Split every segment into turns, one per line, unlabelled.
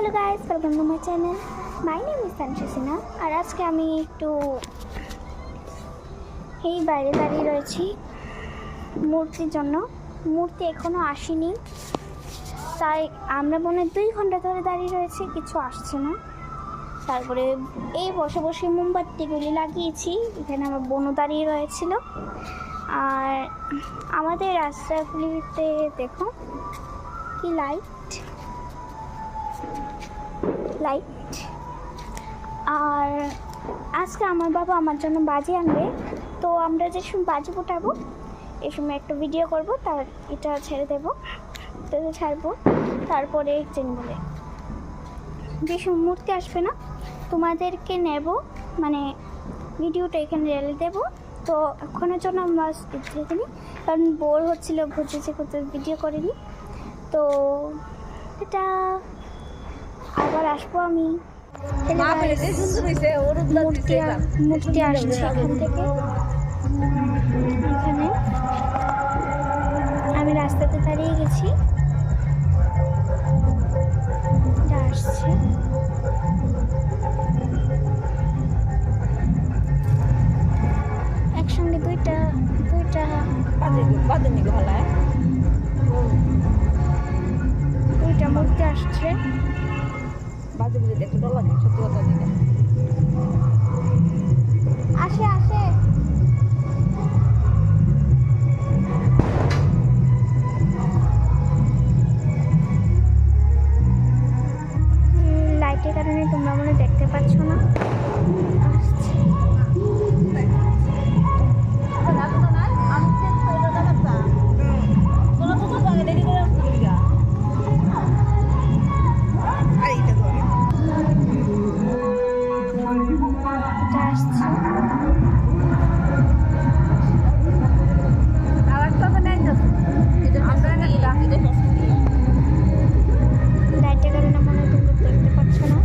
Hello guys, welcome to my channel. My name is সানশাসিনা। আর আজকে আমি একটু এই বাইরে দাঁড়িয়ে রয়েছি মূর্তির জন্য। মূর্তি এখনও আসেনি, তাই আমরা মনে 2 ঘন্টা ধরে দাঁড়িয়ে রয়েছি, কিছু আসছে না। তারপরে এই বসে বসে মোমবাতিগুলি লাগিয়েছি। এখানে আমার বোনও দাঁড়িয়ে রয়েছিল। আর আমাদের রাস্তাগুলিতে দেখো কি লাইট। আর আজকে আমার বাবা আমার জন্য বাজি আনবে, তো আমরা যে সময় বাজি ফোটাবো এই সময় একটা ভিডিও করব, তার এটা ছেড়ে দেবো, এটা ছাড়বো। তারপরে চেন বলে যে সময় মূর্তি আসবে না তোমাদেরকে নেব, মানে ভিডিওটা এখানে রেলে দেবো। তো এখনের জন্য আমরা দিই, কারণ বোর হচ্ছিলো ঘুরতেছে করতে, ভিডিও করিনি। তো এটা আবার আসবো আমি। মূর্তি আসছে এখান থেকে, এখানে আমি রাস্তাতে দাঁড়িয়ে গেছি, আসছে। একসঙ্গে দুইটা মূর্তি আসছে।
বাজে বুঝে দেখতে ডর লাগে, সত্যি কথা দিলে
আসে লাইটের কারণে তোমরা মনে দেখতে পাচ্ছ না। লাইটের কারণে মনে তোমরা দেখতে পাচ্ছ না।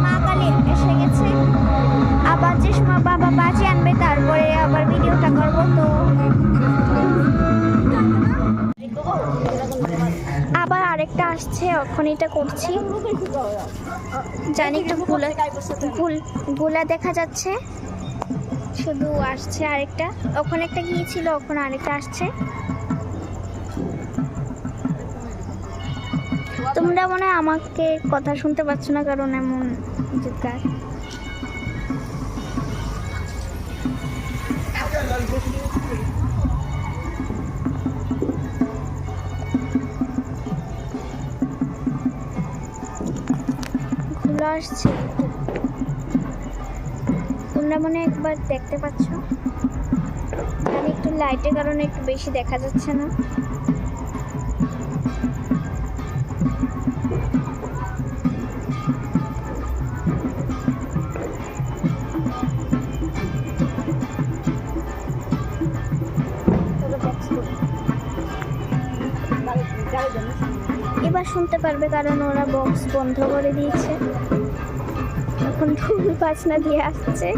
মা কালী এসে গেছে। আবার যে সময় বাবা বাজি আনবে তারপরে আবার ভিডিওটা করবো। তো আবার আরেকটা আসছে, এখন এটা করছি, জানি একটু ভুলা দেখা যাচ্ছে, শুধু আসছে আরেকটা। ওখানে একটা গিয়েছিল, ওখানে আরেকটা আসছে। তোমরা মনে হয় আমাকে কথা শুনতে পাচ্ছ না, কারণ এমন চিৎকার। আসছে, তোমরা মনে হয় একবার দেখতে পাচ্ছ। আমি একটু লাইটের কারণে একটু বেশি দেখা যাচ্ছে না। এবার শুনতে পারবে কারণ ওরা বক্স বন্ধ করে দিয়েছে, এখন ঢোল বাজনা দিয়ে আসছে।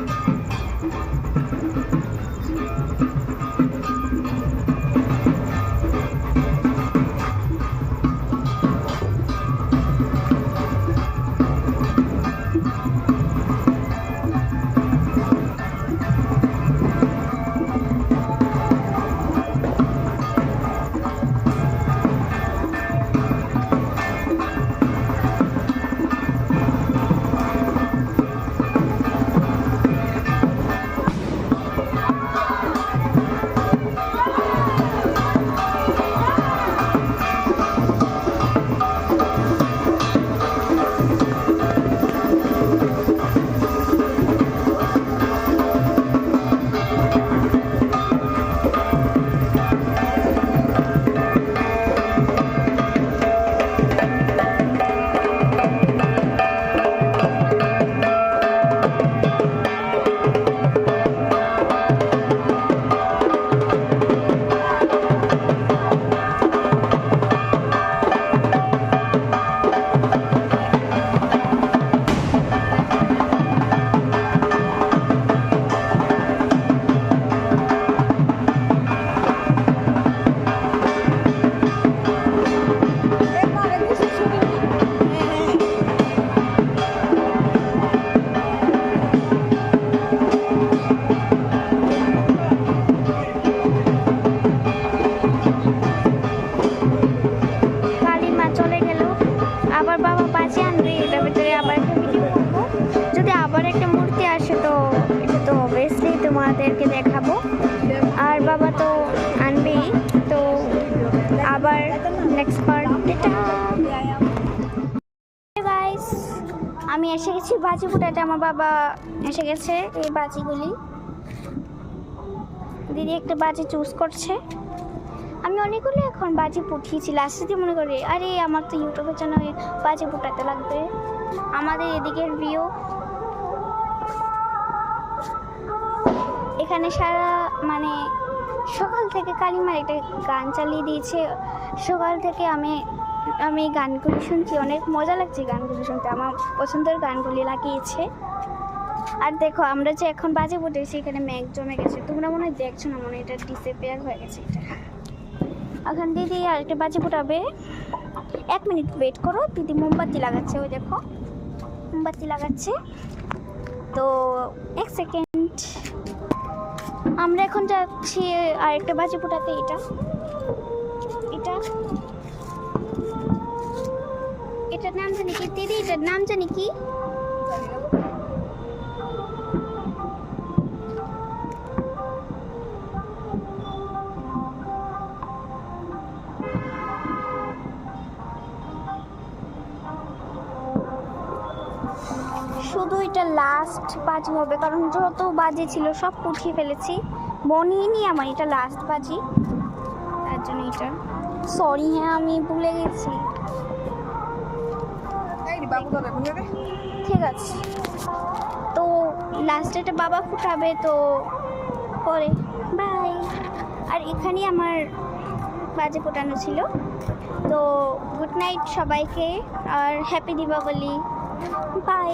তোমাদেরকে দেখাবো। আর বাবা তো আনবেই, তো আবার নেক্সট পার্ট। গাইস, আমি এসে গেছি বাজি ফুটাতে। আমার বাবা এসে গেছে। এই বাজিগুলি দিদি একটা বাজি চুজ করছে। আমি অনেকগুলো এখন বাজি ফুটিয়েছি, লাস্টে মনে করি আরে আমার তো ইউটিউবের জন্য বাজি ফুটাতে লাগবে। আমাদের এদিকের ভিউ এখানে সারা মানে সকাল থেকে কালিমার একটা গান চালিয়ে দিয়েছে। সকাল থেকে আমি গানগুলি শুনছি, অনেক মজা লাগছে গানগুলি শুনতে, আমার পছন্দের গানগুলি লাগিয়েছে। আর দেখো আমরা যে এখন বাজে ফুটেছি, এখানে মেঘ জমে গেছে, তোমরা মনে হয় দেখছো না, মনে হয় এটা ডিসঅ্যাপিয়ার হয়ে গেছে। এটা এখন দিদি আর একটা বাজে ফুটাবে, 1 মিনিট ওয়েট করো। দিদি মোমবাতি লাগাচ্ছে, ওই দেখো মোমবাতি লাগাচ্ছে। তো 1 সেকেন্ড, আমরা এখন যাচ্ছি আরেকটা বাজি ফুটাতে। এটার নাম জানি কি দিদি? এটার নাম জানি কি? শুধু এটা লাস্ট বাজি হবে, কারণ যত বাজি ছিল সব উঠিয়ে ফেলেছি, মনেই নি আমার এটা লাস্ট বাজি, তার জন্য এটা সরি। হ্যাঁ আমি ভুলে গেছি, ঠিক আছে। তো লাস্টে এটা বাবা ফুটাবে, তো পরে বাই। আর এখানেই আমার বাজি ফোটানো ছিল। তো গুড নাইট সবাইকে, আর হ্যাপি দীপাবলি, বাই।